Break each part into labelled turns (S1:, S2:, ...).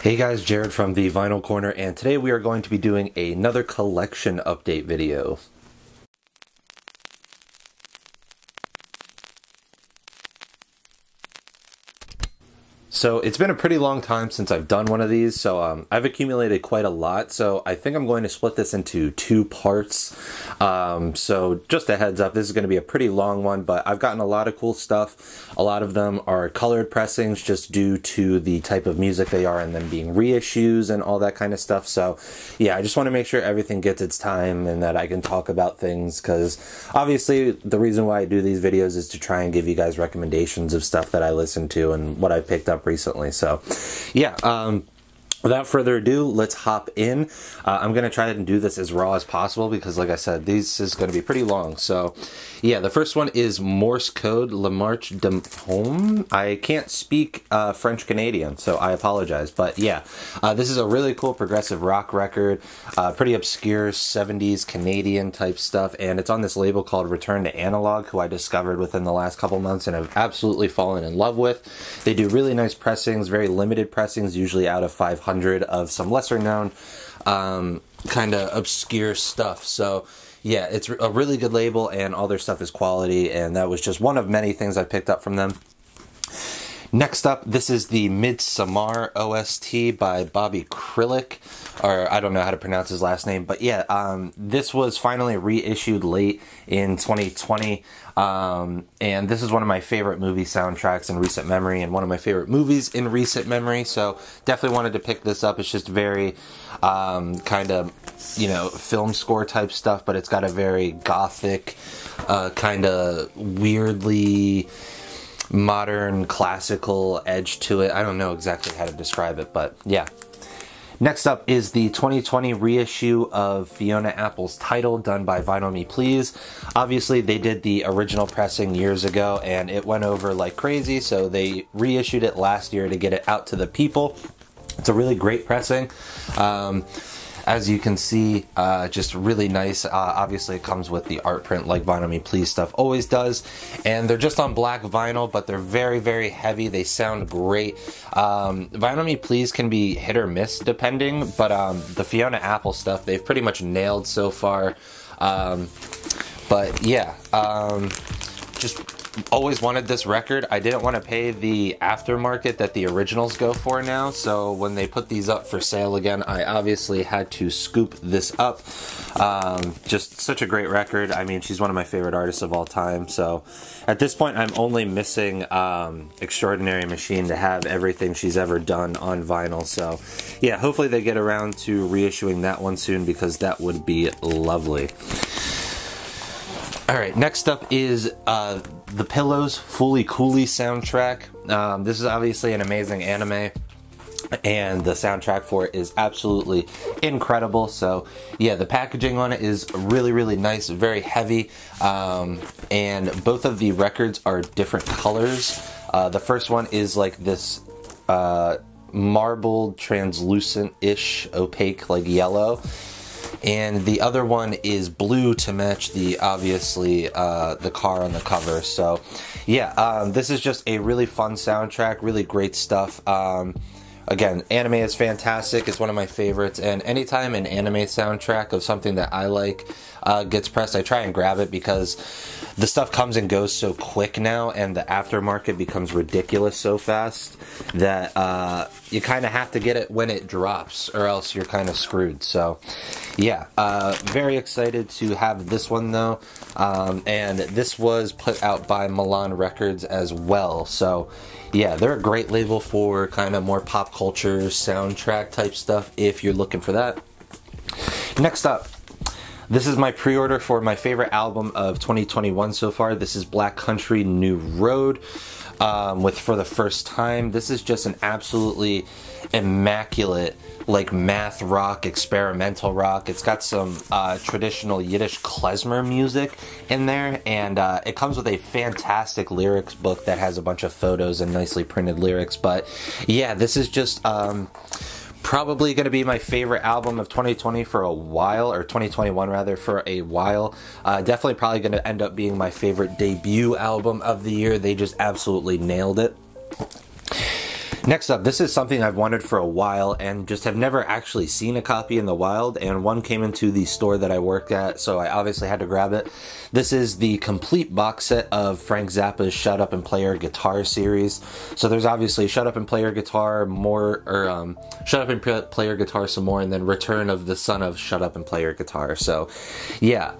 S1: Hey guys, Jared from the Vinyl Corner, and today we are going to be doing another collection update video. So it's been a pretty long time since I've done one of these, so I've accumulated quite a lot, so I think I'm going to split this into two parts. So just a heads up, this is going to be a pretty long one, but I've gotten a lot of cool stuff. A lot of them are colored pressings just due to the type of music they are and them being reissues and all that kind of stuff. So yeah, I just want to make sure everything gets its time and that I can talk about things, because obviously the reason why I do these videos is to try and give you guys recommendations of stuff that I listen to and what I picked up recently. So yeah, without further ado, let's hop in. I'm going to try and do this as raw as possible because, like I said, this is going to be pretty long. So yeah, the first one is Morse Code, Le Marche de Homme. I can't speak French Canadian, so I apologize. But yeah, this is a really cool progressive rock record, pretty obscure 70s Canadian type stuff, and it's on this label called Return to Analog, who I discovered within the last couple months and have absolutely fallen in love with. They do really nice pressings, very limited pressings, usually out of 500 of some lesser known kind of obscure stuff. So yeah, it's a really good label and all their stuff is quality, and that was just one of many things I picked up from them. Next up, this is the Midsommar OST by Bobby Krilik, or I don't know how to pronounce his last name, but yeah, this was finally reissued late in 2020, and this is one of my favorite movie soundtracks in recent memory, and one of my favorite movies in recent memory, so definitely wanted to pick this up. It's just very kind of, you know, film score type stuff, but it's got a very gothic, kind of weirdly modern classical edge to it. I don't know exactly how to describe it, but yeah. Next up is the 2020 reissue of Fiona Apple's Title, done by Vinyl Me Please. Obviously, they did the original pressing years ago, and it went over like crazy, so they reissued it last year to get it out to the people. It's a really great pressing. As you can see, just really nice. Obviously, it comes with the art print like Vinyl Me Please stuff always does. And they're just on black vinyl, but they're very, very heavy. They sound great. Vinyl Me Please can be hit or miss depending, but the Fiona Apple stuff, they've pretty much nailed so far. But yeah, just always wanted this record. I didn't want to pay the aftermarket that the originals go for now, so when they put these up for sale again, I obviously had to scoop this up. Just such a great record. I mean, she's one of my favorite artists of all time, so at this point I'm only missing Extraordinary Machine to have everything she's ever done on vinyl. So yeah, hopefully they get around to reissuing that one soon, because that would be lovely. Alright, next up is The Pillows Fooly Cooly soundtrack. This is obviously an amazing anime, and the soundtrack for it is absolutely incredible. So yeah, the packaging on it is really, really nice, very heavy, and both of the records are different colors. The first one is like this marbled, translucent-ish, opaque, like yellow. And the other one is blue to match the, obviously, the car on the cover. So yeah, this is just a really fun soundtrack, really great stuff. Again, anime is fantastic. It's one of my favorites, and anytime an anime soundtrack of something that I like gets pressed, I try and grab it, because the stuff comes and goes so quick now, and the aftermarket becomes ridiculous so fast that you kind of have to get it when it drops, or else you're kind of screwed. So yeah, very excited to have this one though, and this was put out by Milan Records as well. So yeah, they're a great label for kind of more pop culture soundtrack type stuff if you're looking for that. Next up, this is my pre-order for my favorite album of 2021 so far. This is Black Country New Road, with For the First Time. This is just an absolutely immaculate, like, math rock, experimental rock. It's got some traditional Yiddish klezmer music in there, and it comes with a fantastic lyrics book that has a bunch of photos and nicely printed lyrics. But yeah, this is just probably going to be my favorite album of 2020 for a while, or 2021 rather, for a while. Definitely probably going to end up being my favorite debut album of the year. They just absolutely nailed it. Next up, this is something I've wanted for a while and just have never actually seen a copy in the wild, and one came into the store that I worked at, so I obviously had to grab it. This is the complete box set of Frank Zappa's Shut Up and Play Your Guitar series. So there's obviously Shut Up and Play Your Guitar more, or Shut Up and Play Your Guitar Some More, and then Return of the Son of Shut Up and Play Your Guitar. So yeah,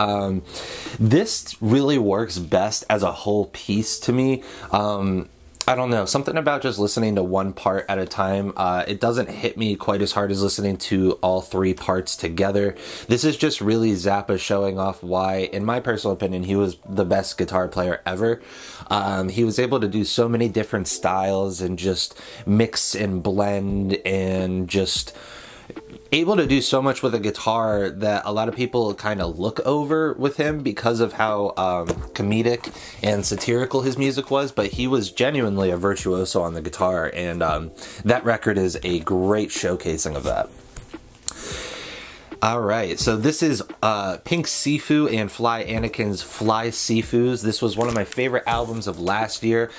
S1: this really works best as a whole piece to me. I don't know, something about just listening to one part at a time, it doesn't hit me quite as hard as listening to all three parts together. This is just really Zappa showing off why, in my personal opinion, he was the best guitar player ever. He was able to do so many different styles and just mix and blend and just able to do so much with a guitar that a lot of people kind of look over with him because of how comedic and satirical his music was, but he was genuinely a virtuoso on the guitar, and that record is a great showcasing of that. Alright, so this is Pink Sifu and Fly Anakin's Fly Sifus. This was one of my favorite albums of last year.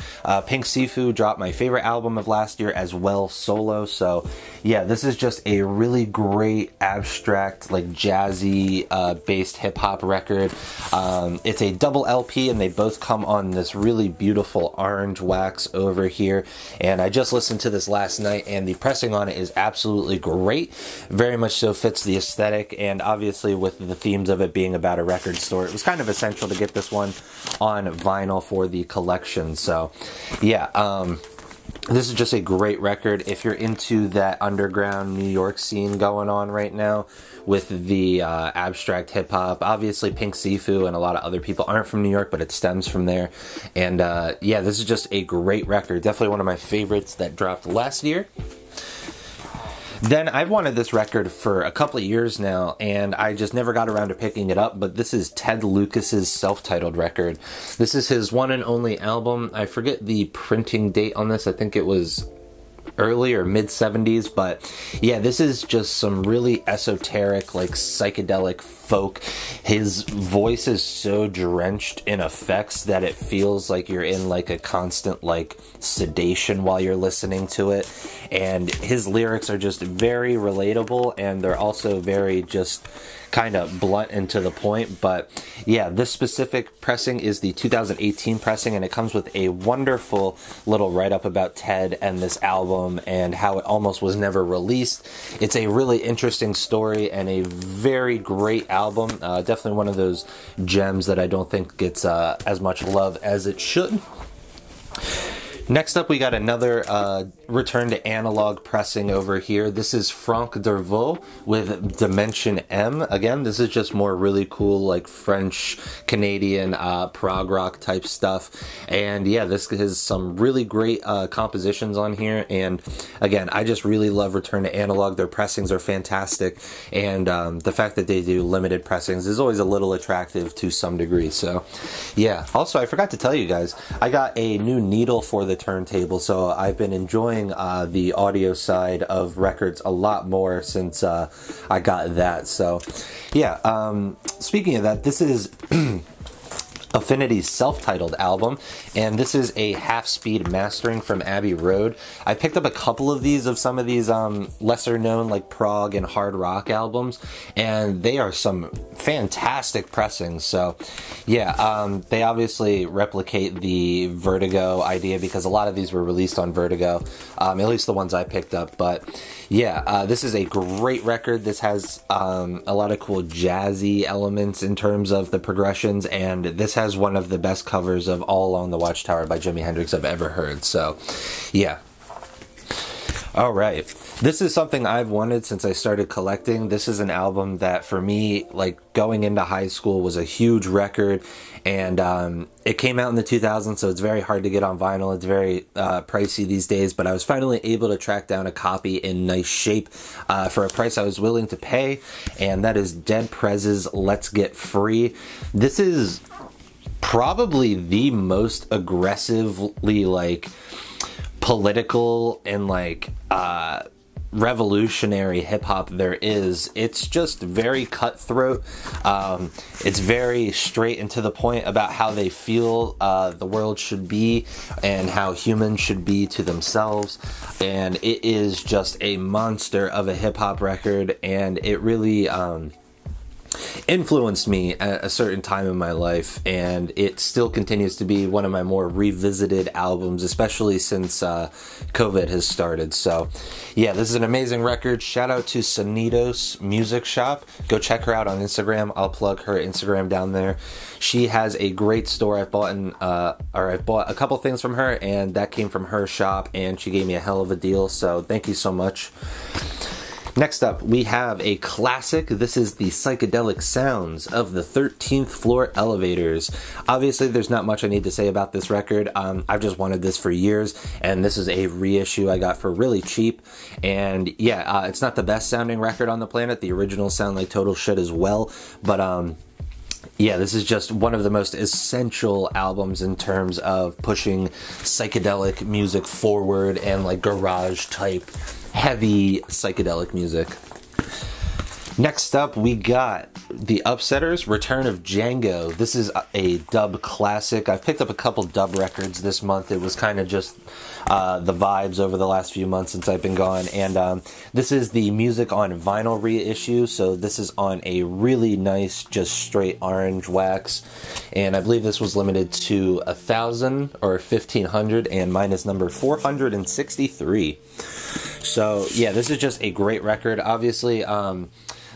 S1: Pink Sifu dropped my favorite album of last year as well, solo. So yeah, this is just a really great abstract, like jazzy based hip hop record. It's a double LP and they both come on this really beautiful orange wax over here. And I just listened to this last night and the pressing on it is absolutely great. Very much so fits the aesthetic. And obviously with the themes of it being about a record store, it was kind of essential to get this one on vinyl for the collection. So yeah, this is just a great record if you're into that underground New York scene going on right now with the abstract hip hop. Obviously Pink Sifu and a lot of other people aren't from New York, but it stems from there. And yeah, this is just a great record. Definitely one of my favorites that dropped last year. Then I've wanted this record for a couple of years now, and I just never got around to picking it up, but this is Ted Lucas's self-titled record. This is his one and only album. I forget the printing date on this. I think it was early or mid-70s, but yeah, this is just some really esoteric, like psychedelic folk. His voice is so drenched in effects that it feels like you're in like a constant like sedation while you're listening to it, and his lyrics are just very relatable, and they're also very just kind of blunt and to the point. But yeah, this specific pressing is the 2018 pressing, and it comes with a wonderful little write-up about Ted and this album and how it almost was never released. It's a really interesting story and a very great album. Definitely one of those gems that I don't think gets as much love as it should. Next up, we got another return to analog pressing over here. This is Franck Dervaux with Dimension M. Again, this is just more really cool, like French, Canadian, prog rock type stuff. And yeah, this has some really great compositions on here. And again, I just really love return to analog. Their pressings are fantastic. And the fact that they do limited pressings is always a little attractive to some degree. So yeah. Also, I forgot to tell you guys, I got a new needle for the turntable, so I've been enjoying the audio side of records a lot more since I got that. So yeah, speaking of that, this is Affinity's self-titled album, and this is a half-speed mastering from Abbey Road. I picked up a couple of these of some of these lesser-known like prog and hard rock albums, and they are some fantastic pressings. So yeah, they obviously replicate the Vertigo idea because a lot of these were released on Vertigo, at least the ones I picked up. But yeah, this is a great record. This has a lot of cool jazzy elements in terms of the progressions, and this has one of the best covers of All Along the Watchtower by Jimi Hendrix I've ever heard. So yeah. Alright, this is something I've wanted since I started collecting. This is an album that for me, like going into high school, was a huge record, and it came out in the 2000s, so it's very hard to get on vinyl. It's very pricey these days, but I was finally able to track down a copy in nice shape for a price I was willing to pay, and that is Dead Prez's Let's Get Free. This is probably the most aggressively like political and like revolutionary hip-hop there is. It's just very cutthroat. It's very straight and to the point about how they feel the world should be and how humans should be to themselves, and it is just a monster of a hip-hop record, and it really influenced me at a certain time in my life, and it still continues to be one of my more revisited albums, especially since COVID has started. So yeah, this is an amazing record. Shout out to Sonidos Music Shop. Go check her out on Instagram. I'll plug her Instagram down there. She has a great store. I've bought a couple things from her, and that came from her shop, and she gave me a hell of a deal, so thank you so much. Next up, we have a classic. This is the psychedelic sounds of the 13th Floor Elevators. Obviously, there's not much I need to say about this record. I've just wanted this for years, and this is a reissue I got for really cheap. And yeah, it's not the best sounding record on the planet. The originals sound like total shit as well, but yeah, this is just one of the most essential albums in terms of pushing psychedelic music forward and like garage type heavy psychedelic music. Next up, we got the Upsetters, Return of Django. This is a dub classic. I've picked up a couple dub records this month. It was kind of just the vibes over the last few months since I've been gone. And this is the music on vinyl reissue. So this is on a really nice, just straight orange wax. And I believe this was limited to 1,000 or 1,500, and mine is number 463. So yeah, this is just a great record. Obviously,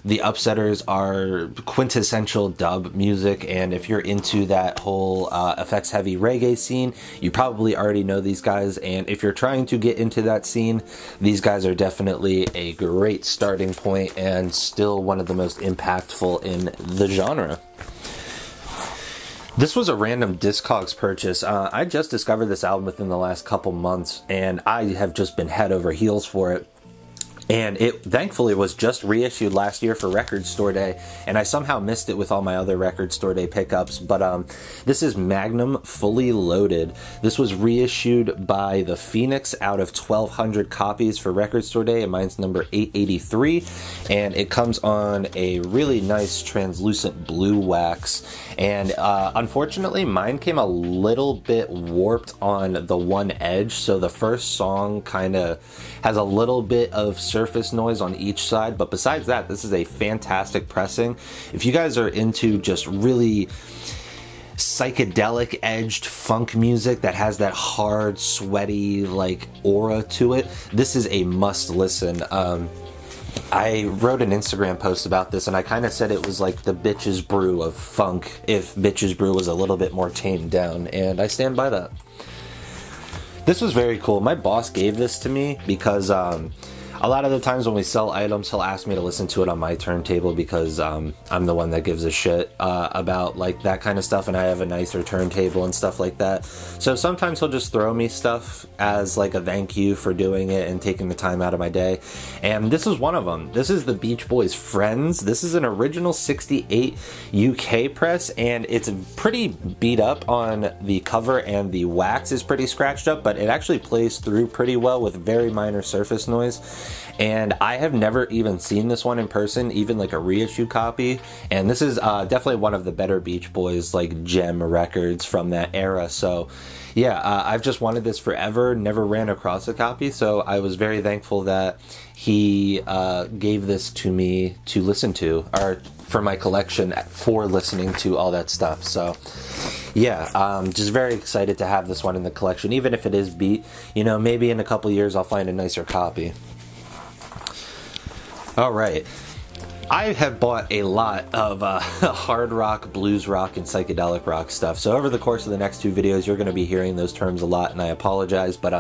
S1: the Upsetters are quintessential dub music, and if you're into that whole effects-heavy reggae scene, you probably already know these guys, and if you're trying to get into that scene, these guys are definitely a great starting point and still one of the most impactful in the genre. This was a random Discogs purchase. I just discovered this album within the last couple months, and I have just been head over heels for it. And it thankfully was just reissued last year for Record Store Day, and I somehow missed it with all my other Record Store Day pickups. But this is Magnum Fully Loaded. This was reissued by the Phoenix out of 1,200 copies for Record Store Day, and mine's number 883. And it comes on a really nice translucent blue wax. And unfortunately, mine came a little bit warped on the one edge, so the first song kind of has a little bit of surface noise on each side, but besides that, this is a fantastic pressing. If you guys are into just really psychedelic edged funk music that has that hard, sweaty like aura to it, this is a must listen. I wrote an Instagram post about this, and I kind of said it was like the Bitches Brew of funk if Bitches Brew was a little bit more tamed down, and I stand by that. This was very cool. My boss gave this to me because a lot of the times when we sell items, he'll ask me to listen to it on my turntable because I'm the one that gives a shit about like that kind of stuff, and I have a nicer turntable and stuff like that. So sometimes he'll just throw me stuff as like a thank you for doing it and taking the time out of my day. And this is one of them. This is the Beach Boys' Friends. This is an original 68 UK press, and it's pretty beat up on the cover, and the wax is pretty scratched up, but it actually plays through pretty well with very minor surface noise. And I have never even seen this one in person, even like a reissue copy, and this is definitely one of the better Beach Boys like gem records from that era. So yeah, I've just wanted this forever, never ran across a copy, so I was very thankful that he gave this to me to listen to, or for my collection for listening to all that stuff. So yeah, just very excited to have this one in the collection, even if it is beat. You know, maybe in a couple years I'll find a nicer copy. Alright, I have bought a lot of hard rock, blues rock, and psychedelic rock stuff, so over the course of the next two videos you're going to be hearing those terms a lot, and I apologize, but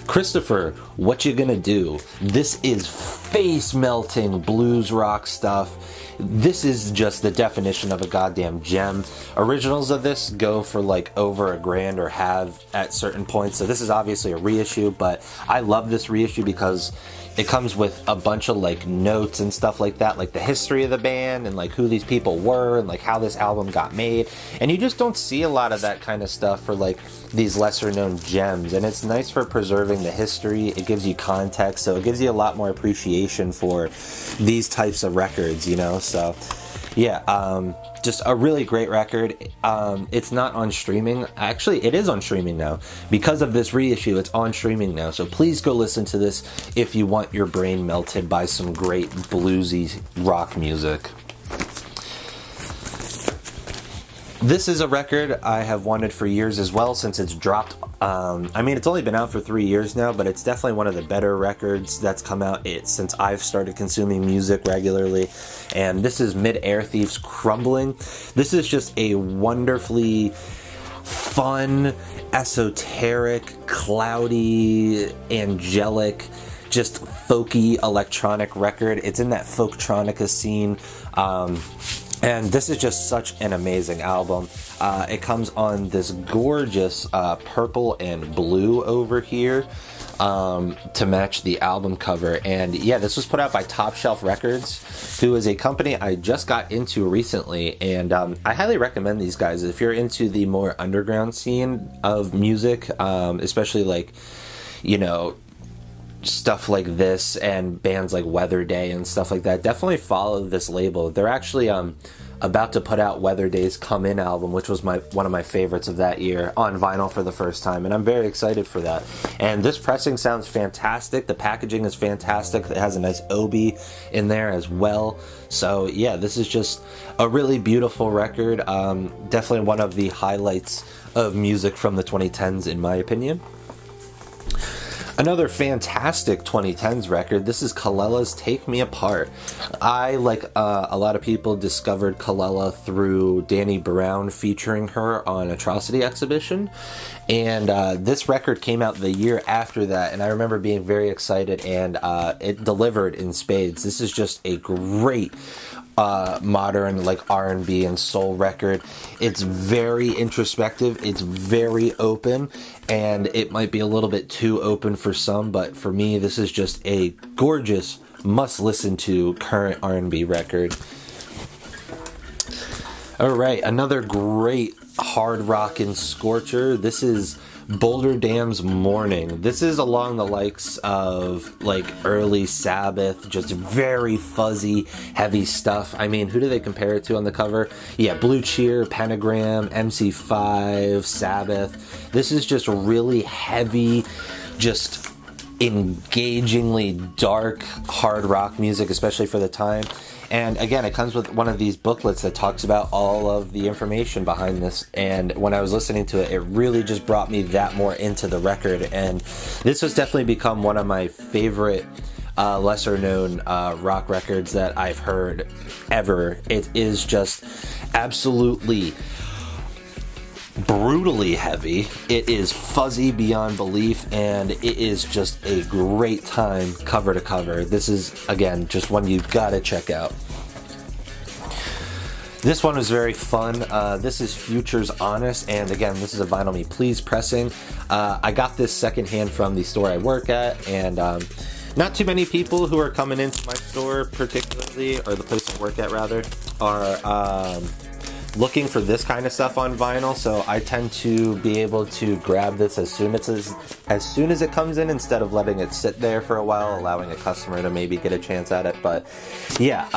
S1: Christopher, What You Gonna Do? This is face melting blues rock stuff. This is just the definition of a goddamn gem. Originals of this go for like over $1,000 or have at certain points. So this is obviously a reissue, but I love this reissue because it comes with a bunch of like notes and stuff like that, like the history of the band and like who these people were and like how this album got made. And you just don't see a lot of that kind of stuff for like these lesser known gems, and it's nice for preserving the history. It gives you context, so it gives you a lot more appreciation for these types of records, you know. So yeah, just a really great record. It's not on streaming. Actually, it is on streaming now. Because of this reissue, it's on streaming now. So please go listen to this if you want your brain melted by some great bluesy rock music. This is a record I have wanted for years as well, since it's dropped. I mean, it's only been out for 3 years now, but it's definitely one of the better records that's come out since I've started consuming music regularly. And this is Midair Thief's Crumbling. This is just a wonderfully fun, esoteric, cloudy, angelic, just folky electronic record. It's in that folktronica scene. And this is just such an amazing album. It comes on this gorgeous purple and blue over here to match the album cover. And yeah, this was put out by Top Shelf Records, who is a company I just got into recently. And I highly recommend these guys if you're into the more underground scene of music, especially like, you know, stuff like this and bands like Weather Day and stuff like that. Definitely follow this label. They're actually about to put out Weather Day's Come In album, which was one of my favorites of that year, on vinyl for the first time, and I'm very excited for that. And this pressing sounds fantastic. The packaging is fantastic. It has a nice obi in there as well. So yeah, this is just a really beautiful record. Definitely one of the highlights of music from the 2010s in my opinion. Another fantastic 2010s record, this is Kalela's Take Me Apart. I, like a lot of people, discovered Kalela through Danny Brown featuring her on Atrocity Exhibition. And this record came out the year after that, and I remember being very excited, and it delivered in spades. This is just a great modern like R&B and soul record. It's very introspective, it's very open, and it might be a little bit too open for some, but for me this is just a gorgeous must listen to current R&B record. Alright, another great hard rockin' scorcher. This is Boulder Dams Morning. This is along the likes of like early Sabbath, just very fuzzy, heavy stuff. I mean, who do they compare it to on the cover? Yeah, Blue Cheer, Pentagram, MC5, Sabbath. This is just really heavy, just engagingly dark hard rock music, especially for the time. And again, it comes with one of these booklets that talks about all of the information behind this. And when I was listening to it, it really just brought me that more into the record. And this has definitely become one of my favorite lesser known rock records that I've heard ever. It is just absolutely brutally heavy. It is fuzzy beyond belief, and it is just a great time cover to cover. This is, again, just one you've got to check out. This one was very fun. This is Future's Honest, and again, this is a Vinyl Me Please pressing. I got this secondhand from the store I work at, and not too many people who are coming into my store particularly, or the place I work at rather, are looking for this kind of stuff on vinyl, so I tend to be able to grab this as soon as it comes in, instead of letting it sit there for a while, allowing a customer to maybe get a chance at it. But yeah,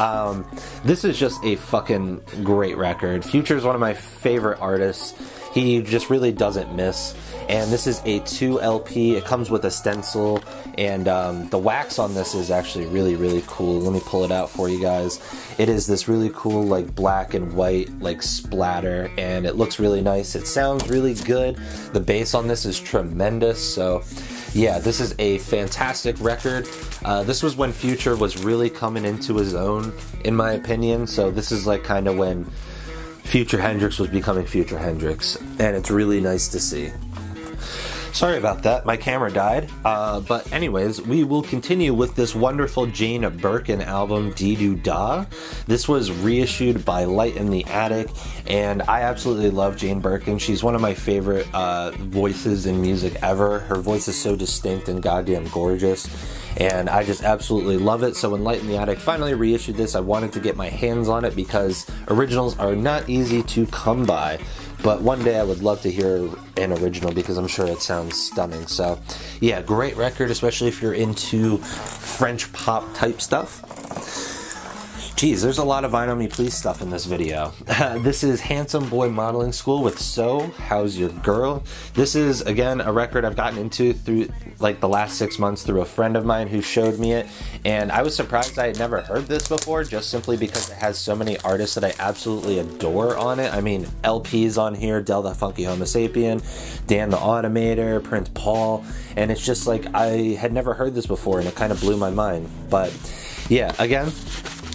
S1: this is just a fucking great record. Future's one of my favorite artists. He just really doesn't miss. And this is a 2 LP. It comes with a stencil, and the wax on this is actually really, really cool. Let me pull it out for you guys. It is this really cool, like, black and white, like, splatter, and it looks really nice. It sounds really good. The bass on this is tremendous, so yeah, this is a fantastic record. This was when Future was really coming into his own, in my opinion, so this is like kind of when Future Hendrix was becoming Future Hendrix, and it's really nice to see. Sorry about that, my camera died. But anyways, we will continue with this wonderful Jane Birkin album, Dee Doo Da. This was reissued by Light in the Attic, and I absolutely love Jane Birkin. She's one of my favorite voices in music ever. Her voice is so distinct and goddamn gorgeous, and I just absolutely love it. So when Light in the Attic finally reissued this, I wanted to get my hands on it because originals are not easy to come by. But one day I would love to hear an original because I'm sure it sounds stunning. So yeah, great record, especially if you're into French pop type stuff. Geez, there's a lot of Vinyl Me Please stuff in this video. This is Handsome Boy Modeling School with So, How's Your Girl? This is, again, a record I've gotten into through like the last 6 months through a friend of mine who showed me it. And I was surprised I had never heard this before, just simply because it has so many artists that I absolutely adore on it. I mean, LP's on here, Del the Funky Homo Sapien, Dan the Automator, Prince Paul, and it's just like I had never heard this before and it kind of blew my mind. But yeah, again,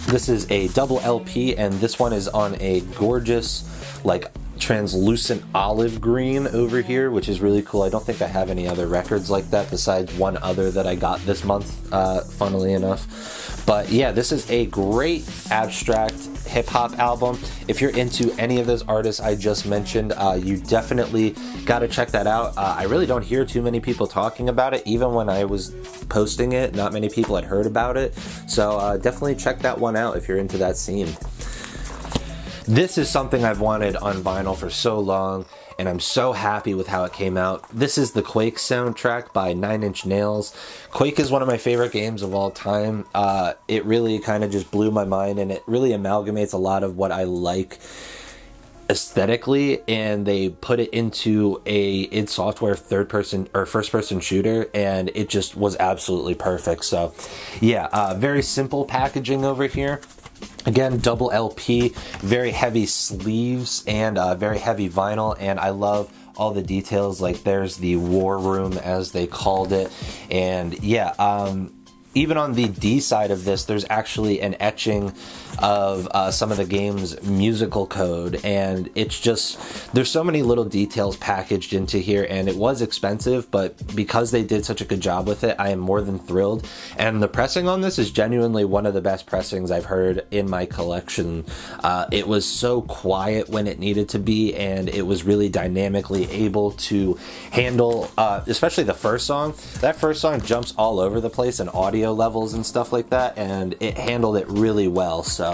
S1: this is a double LP, and this one is on a gorgeous, like, translucent olive green over here, which is really cool. I don't think I have any other records like that besides one other that I got this month, funnily enough. But yeah, this is a great abstract hip-hop album. If you're into any of those artists I just mentioned, you definitely got to check that out. I really don't hear too many people talking about it. Even when I was posting it, not many people had heard about it. So definitely check that one out if you're into that scene. This is something I've wanted on vinyl for so long, and I'm so happy with how it came out. This is the Quake soundtrack by 9 Inch Nails. Quake is one of my favorite games of all time. It really kind of just blew my mind, and it really amalgamates a lot of what I like aesthetically, and they put it into a id Software third-person or first-person shooter, and it just was absolutely perfect. So yeah, very simple packaging over here. Again, double LP, very heavy sleeves, and very heavy vinyl, and I love all the details. Like, there's the war room, as they called it, and yeah, even on the D side of this, there's actually an etching of some of the game's musical code, and it's just, there's so many little details packaged into here, and it was expensive, but because they did such a good job with it, I am more than thrilled. And the pressing on this is genuinely one of the best pressings I've heard in my collection. It was so quiet when it needed to be, and it was really dynamically able to handle, especially the first song. That first song jumps all over the place in audio levels and stuff like that, and it handled it really well. So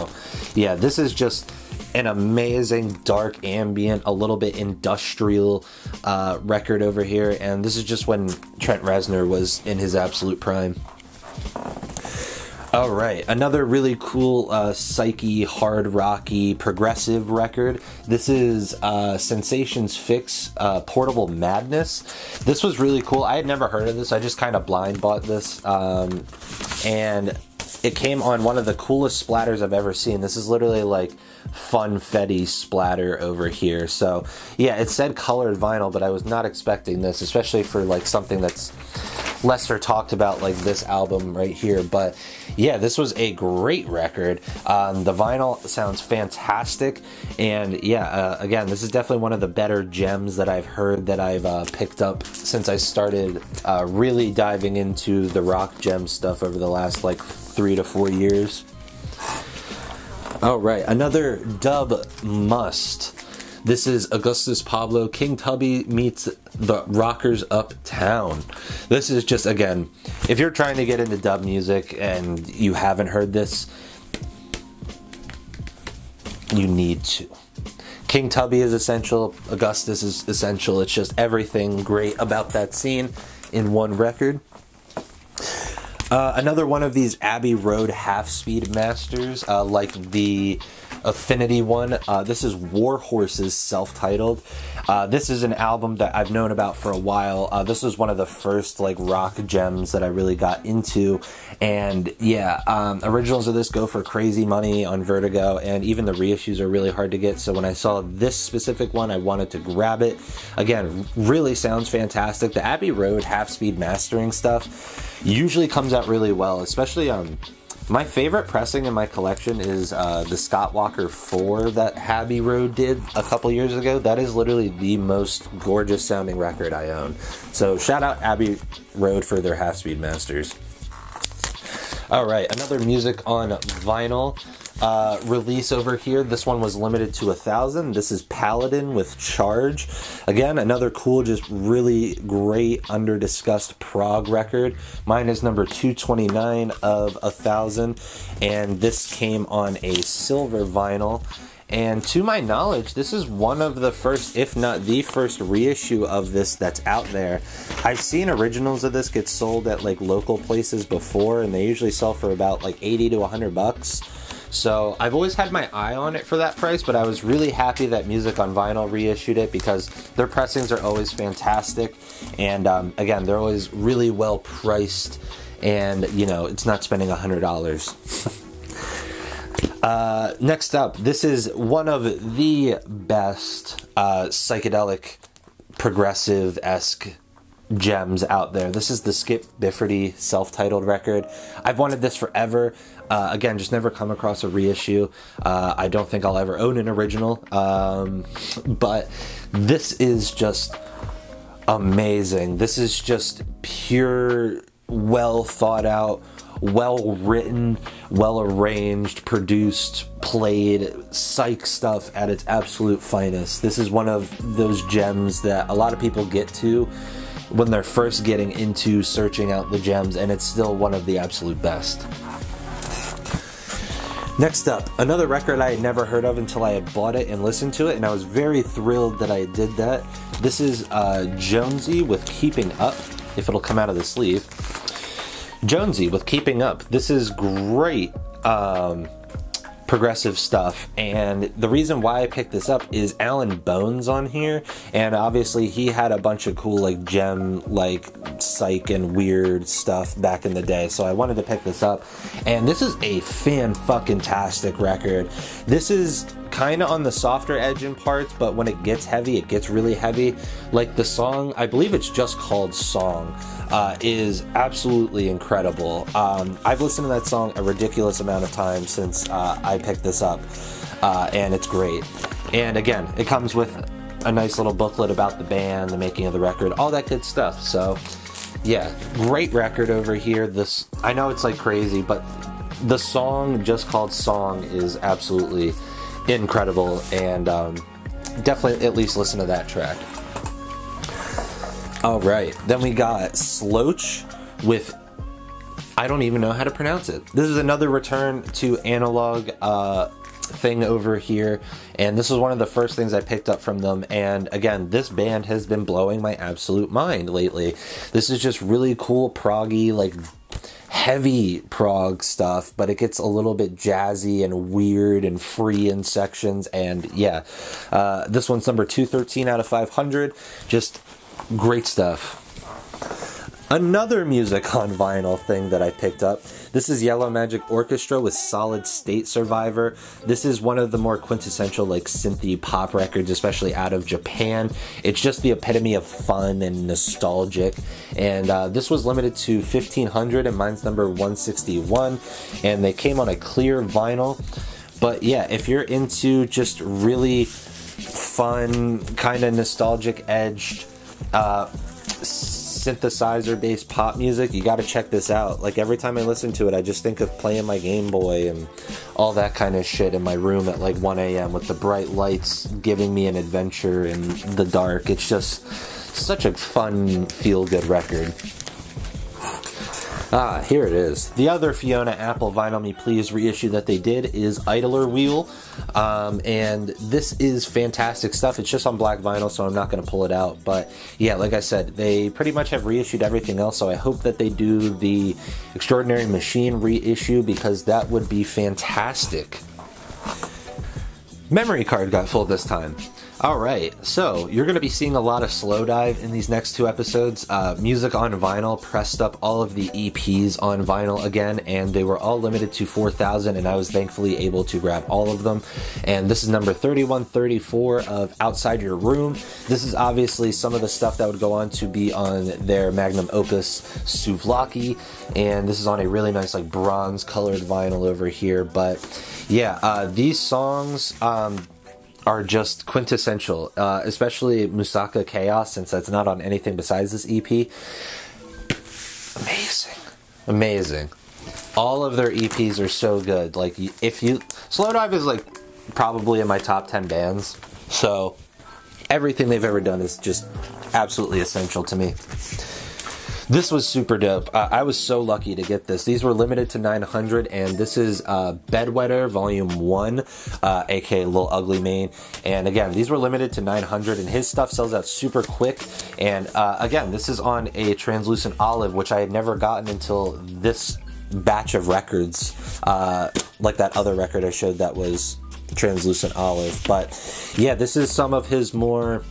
S1: yeah, this is just an amazing dark ambient, a little bit industrial record over here, and this is just when Trent Reznor was in his absolute prime. Alright, another really cool psyche, hard rocky, progressive record. This is Sensations Fix, Portable Madness. This was really cool. I had never heard of this. I just kind of blind bought this, and it came on one of the coolest splatters I've ever seen. This is literally like funfetti splatter over here. So yeah, it said colored vinyl, but I was not expecting this, especially for like something that's lesser talked about like this album right here. But yeah, this was a great record. The vinyl sounds fantastic, and yeah, again, this is definitely one of the better gems that I've heard, that I've picked up since I started really diving into the rock gem stuff over the last like 3 to 4 years. Alright, another dub must. This is Augustus Pablo, King Tubby meets the Rockers Uptown. This is just, again, if you're trying to get into dub music and you haven't heard this, you need to. King Tubby is essential, Augustus is essential. It's just everything great about that scene in one record. Another one of these Abbey Road half-speed masters, like the Affinity one. This is War Horses, self-titled. This is an album that I've known about for a while. This was one of the first like rock gems that I really got into, and yeah, originals of this go for crazy money on Vertigo, and even the reissues are really hard to get. So when I saw this specific one, I wanted to grab it. Again, really sounds fantastic. The Abbey Road half-speed mastering stuff usually comes out really well, especially My favorite pressing in my collection is the Scott Walker 4 that Abbey Road did a couple years ago. That is literally the most gorgeous sounding record I own. So shout out Abbey Road for their half-speed masters. Alright, another music on vinyl release over here. This one was limited to 1,000. This is Paladin with Charge. Again, another cool, just really great, under-discussed prog record. Mine is number 229 of 1,000, and this came on a silver vinyl. And to my knowledge, this is one of the first, if not the first, reissue of this that's out there. I've seen originals of this get sold at like local places before, and they usually sell for about like 80 to 100 bucks. So I've always had my eye on it for that price, but I was really happy that Music on Vinyl reissued it because their pressings are always fantastic. And again, they're always really well priced, and you know, it's not spending $100. Next up, this is one of the best psychedelic progressive-esque gems out there. This is the Skip Bifferty self-titled record. I've wanted this forever. Again, just never come across a reissue. I don't think I'll ever own an original, but this is just amazing. This is just pure, well thought out, well written, well arranged, produced, played, psych stuff at its absolute finest. This is one of those gems that a lot of people get to when they're first getting into searching out the gems, and it's still one of the absolute best. Next up, another record I had never heard of until I had bought it and listened to it, and I was very thrilled that I did that. This is Jonesy with Keeping Up, if it'll come out of the sleeve. Jonesy with Keeping Up. This is great progressive stuff, and the reason why I picked this up is Alan Bone's on here, and obviously he had a bunch of cool like gem like psych and weird stuff back in the day, so I wanted to pick this up. And this is a fan-fucking-tastic record. This is kind of on the softer edge in parts, but when it gets heavy, it gets really heavy. Like the song, I believe it's just called Song, is absolutely incredible. I've listened to that song a ridiculous amount of times since I picked this up, and it's great. And again, it comes with a nice little booklet about the band, the making of the record, all that good stuff. So yeah, great record over here. This, I know it's like crazy, but the song just called Song is absolutely incredible, and definitely at least listen to that track. Alright, then we got Sloach with, I don't even know how to pronounce it. This is another return to analog thing over here, and this was one of the first things I picked up from them. And again, this band has been blowing my absolute mind lately. This is just really cool proggy, like heavy prog stuff, but it gets a little bit jazzy and weird and free in sections. And yeah, this one's number 213 out of 500. Just great stuff. Another music on vinyl thing that I picked up. This is Yellow Magic Orchestra with Solid State Survivor. This is one of the more quintessential like synthy pop records, especially out of Japan. It's just the epitome of fun and nostalgic. And this was limited to 1,500, and mine's number 161. And they came on a clear vinyl. But yeah, if you're into just really fun, kind of nostalgic edged synthesizer based pop music, you got to check this out. Like every time I listen to it, I just think of playing my Game Boy and all that kind of shit in my room at like 1 a.m. with the bright lights giving me an adventure in the dark. It's just such a fun, feel-good record. Ah, here it is. The other Fiona Apple Vinyl Me Please reissue that they did is Idler Wheel, and this is fantastic stuff. It's just on black vinyl, so I'm not going to pull it out, but yeah, like I said, they pretty much have reissued everything else, so I hope that they do the Extraordinary Machine reissue, because that would be fantastic. Memory card got full this time. Alright, so you're going to be seeing a lot of slow dive in these next two episodes. Music on vinyl, pressed up all of the EPs on vinyl again, and they were all limited to 4,000, and I was thankfully able to grab all of them. And this is number 3134 of Outside Your Room. This is obviously some of the stuff that would go on to be on their magnum opus Souvlaki, and this is on a really nice like bronze colored vinyl over here. But yeah, these songs are just quintessential, especially Musaka Chaos, since that's not on anything besides this EP. Amazing. All of their EPs are so good. Like, if you... Slow Dive is, like, probably in my top 10 bands, so everything they've ever done is just absolutely essential to me. This was super dope. I was so lucky to get this. These were limited to 900, and this is Bedwetter Volume 1, aka Lil Ugly Mane. And again, these were limited to 900, and his stuff sells out super quick. And again, this is on a translucent olive, which I had never gotten until this batch of records, like that other record I showed that was translucent olive. But yeah, this is some of his more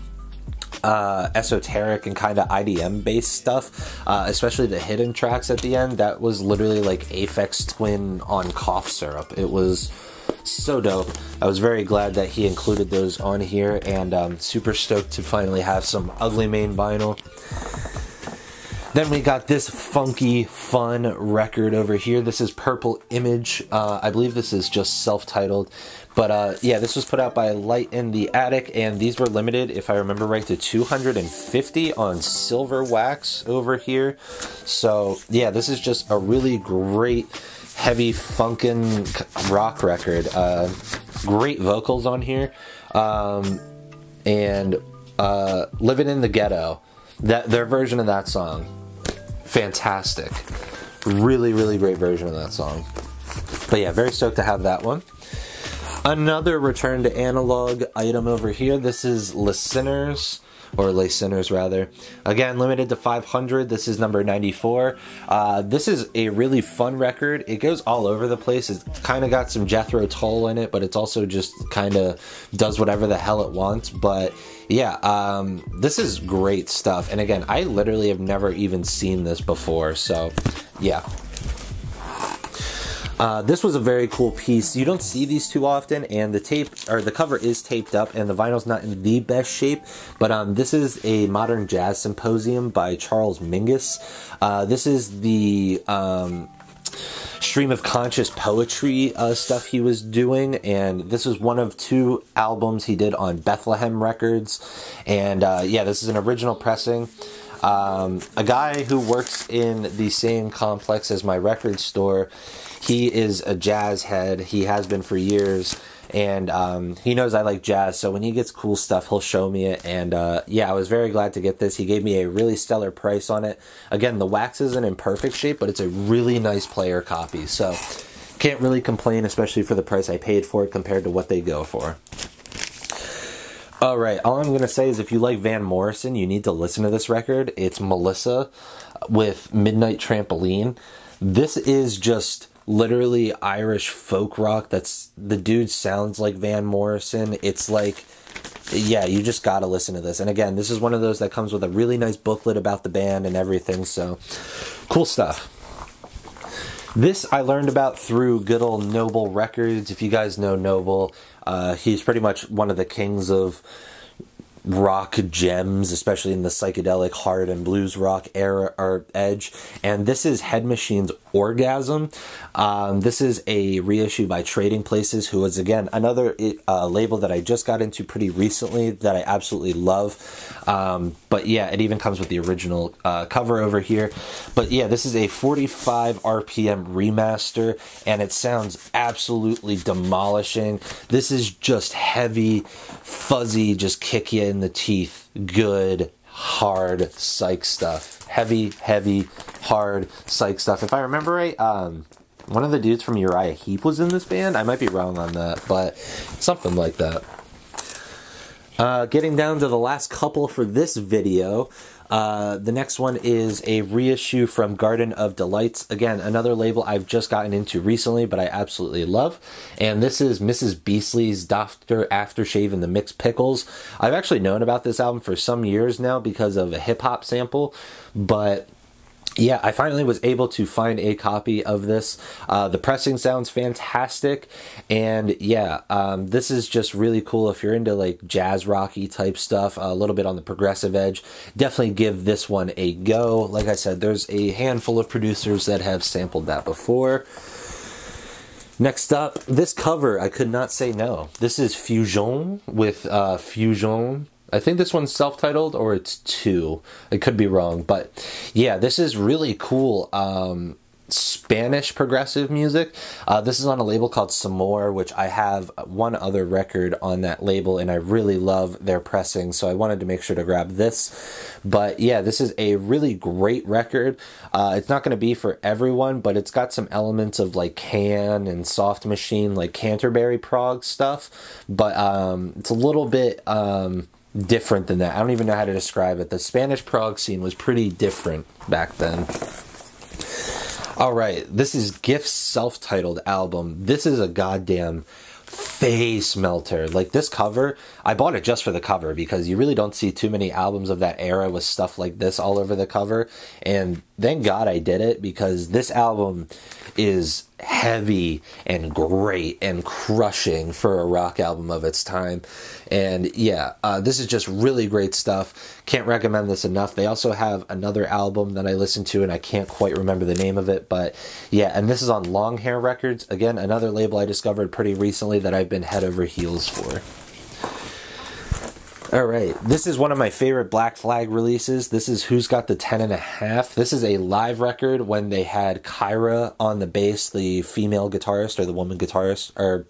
S1: esoteric and kind of IDM based stuff, especially the hidden tracks at the end. That was literally like Aphex Twin on cough syrup. It was so dope. I was very glad that he included those on here, and super stoked to finally have some Ugly Mane vinyl. Then we got this funky, fun record over here. This is Purple Image. I believe this is just self-titled. But yeah, this was put out by Light in the Attic, and these were limited, if I remember right, to 250 on silver wax over here. So yeah, this is just a really great, heavy, funkin' rock record. Great vocals on here. And Living in the Ghetto, their version of that song, fantastic. Really, really great version of that song. But yeah, very stoked to have that one. Another return to analog item over here. This is Listeners, or Listeners rather. Again, limited to 500. This is number 94. This is a really fun record. It goes all over the place. It's kind of got some Jethro Tull in it, but it's also just kind of does whatever the hell it wants. But yeah, this is great stuff. And again, I literally have never even seen this before. So yeah. This was a very cool piece. You don't see these too often, and the cover is taped up, and the vinyl's not in the best shape. But this is a Modern Jazz Symposium by Charles Mingus. This is the stream of conscious poetry stuff he was doing, and this is one of two albums he did on Bethlehem Records. And yeah, this is an original pressing. A guy who works in the same complex as my record store, he is a jazz head. He has been for years, and he knows I like jazz, so when he gets cool stuff, he'll show me it. And yeah, I was very glad to get this. He gave me a really stellar price on it. Again, the wax isn't in perfect shape, but it's a really nice player copy, so can't really complain, especially for the price I paid for it compared to what they go for. Alright, all I'm going to say is if you like Van Morrison, you need to listen to this record. It's Melissa with Midnight Trampoline. This is just literally Irish folk rock. The dude sounds like Van Morrison. It's like, yeah, you just gotta listen to this. And again, this is one of those that comes with a really nice booklet about the band and everything, so cool stuff. This I learned about through good old Noble Records. If you guys know Noble, he's pretty much one of the kings of rock gems, especially in the psychedelic hard and blues rock era or edge. And this is Head Machine's Orgasm. This is a reissue by Trading Places, who is again another label that I just got into pretty recently that I absolutely love. But yeah, it even comes with the original cover over here. But yeah, this is a 45 RPM remaster, and it sounds absolutely demolishing. This is just heavy, fuzzy, just kick you in the teeth, good, hard psych stuff. Heavy, hard psych stuff. If I remember right, one of the dudes from Uriah Heep was in this band. I might be wrong on that, but something like that. Getting down to the last couple for this video. The next one is a reissue from Garden of Delights. Again, another label I've just gotten into recently, but I absolutely love. And this is Mrs. Beastly's Dr. Aftershave and the Mixed Pickles. I've actually known about this album for some years now because of a hip-hop sample, but yeah, I finally was able to find a copy of this. The pressing sounds fantastic, and yeah, this is just really cool if you're into like jazz rocky type stuff, a little bit on the progressive edge. Definitely give this one a go. Like I said, there's a handful of producers that have sampled that before. Next up, this cover, I could not say no. This is Fujong with Fujong. I think this one's self-titled, or it's 2. I could be wrong, but yeah, this is really cool Spanish progressive music. This is on a label called Samor, which I have one other record on that label, and I really love their pressing, so I wanted to make sure to grab this. But yeah, this is a really great record. It's not going to be for everyone, but it's got some elements of like Can and Soft Machine, like Canterbury prog stuff, but it's a little bit different than that. I don't even know how to describe it. The Spanish prog scene was pretty different back then. Alright, this is Gift's self-titled album. This is a goddamn face melter. Like, this cover, I bought it just for the cover because you really don't see too many albums of that era with stuff like this all over the cover, and thank God I did it, because this album is heavy and great and crushing for a rock album of its time. And yeah, this is just really great stuff. Can't recommend this enough. They also have another album that I listened to, and I can't quite remember the name of it, but yeah, and this is on Long Hair Records. Again, another label I discovered pretty recently that I've been head over heels for. Alright, this is one of my favorite Black Flag releases. This is Who's Got the 10.5. This is a live record when they had Kyra on the bass, the female guitarist, or the woman guitarist, or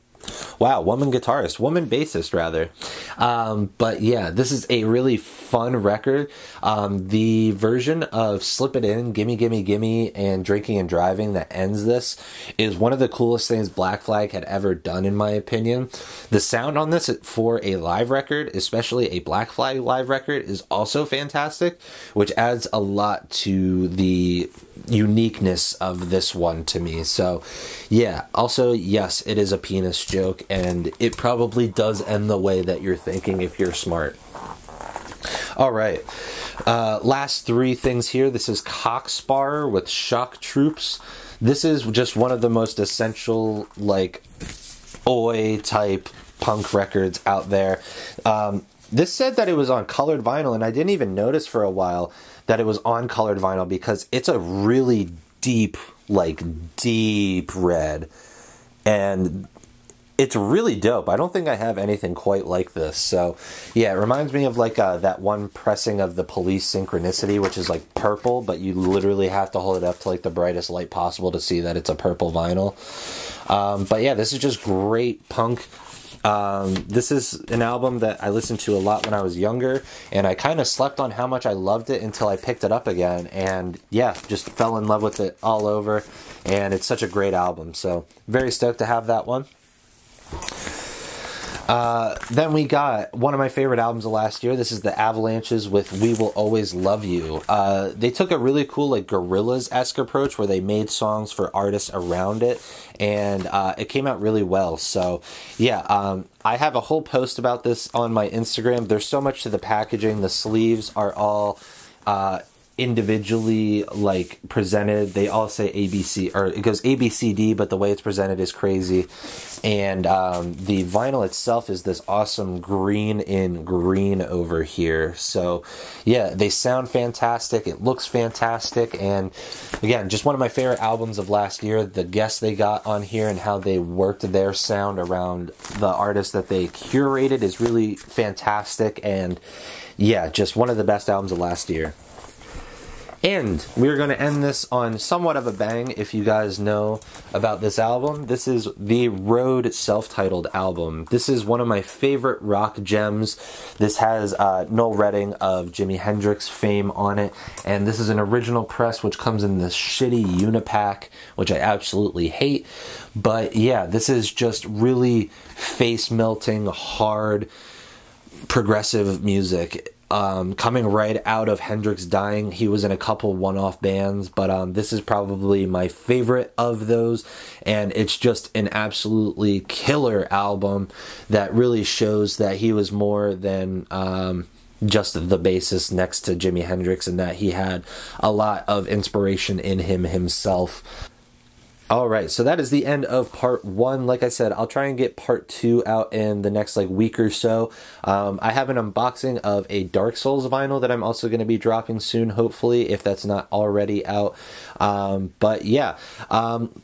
S1: wow, woman guitarist, woman bassist rather. But yeah, this is a really fun record. The version of Slip It In, Gimme Gimme Gimme, and Drinking and Driving that ends this is one of the coolest things Black Flag had ever done, in my opinion. The sound on this for a live record, especially a Black Flag live record, is also fantastic, which adds a lot to the uniqueness of this one to me. So yeah, also yes, it is a penis joke, and it probably does end the way that you're thinking if you're smart. Alright, last 3 things here. This is Coxbar with Shock Troops. This is just one of the most essential, like, oi type punk records out there. This said that it was on colored vinyl, and I didn't even notice for a while that it was on colored vinyl, because it's a really deep, like deep red, and it's really dope. I don't think I have anything quite like this. So yeah, it reminds me of like that one pressing of the Police Synchronicity, which is like purple, but you literally have to hold it up to like the brightest light possible to see that it's a purple vinyl. But yeah, this is just great punk. This is an album that I listened to a lot when I was younger, and I kind of slept on how much I loved it until I picked it up again, and yeah, just fell in love with it all over, and it's such a great album, so very stoked to have that one. Then we got one of my favorite albums of last year. This is the Avalanches with We Will Always Love You. They took a really cool, like, Gorillaz-esque approach where they made songs for artists around it, and it came out really well. So yeah, I have a whole post about this on my Instagram. There's so much to the packaging. The sleeves are all individually, like, presented. They all say ABC, or it goes ABCD, but the way it's presented is crazy. And the vinyl itself is this awesome green in green over here. So yeah, they sound fantastic, it looks fantastic, and again, just one of my favorite albums of last year. The guests they got on here and how they worked their sound around the artists that they curated is really fantastic, and yeah, just one of the best albums of last year. And we're going to end this on somewhat of a bang. If you guys know about this album, this is the Road self-titled album. This is one of my favorite rock gems. This has Noel Redding of Jimi Hendrix fame on it, and this is an original press which comes in this shitty unipack, which I absolutely hate. But yeah, this is just really face-melting, hard, progressive music. coming right out of Hendrix dying. He was in a couple one-off bands, but this is probably my favorite of those, and it's just an absolutely killer album that really shows that he was more than just the bassist next to Jimi Hendrix, and that he had a lot of inspiration in him himself. Alright, so that is the end of part 1. Like I said, I'll try and get part 2 out in the next week or so. I have an unboxing of a Dark Souls vinyl that I'm also going to be dropping soon, hopefully, if that's not already out. But yeah,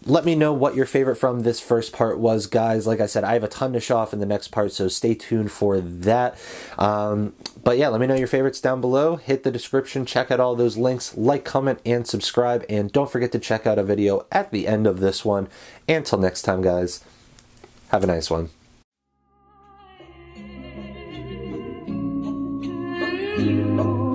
S1: let me know what your favorite from this first part was, guys. Like I said, I have a ton to show off in the next part, so stay tuned for that. But yeah, let me know your favorites down below. Hit the description, check out all those links, like, comment, and subscribe. And don't forget to check out a video at the end of this one. Until next time, guys, have a nice one.
S2: You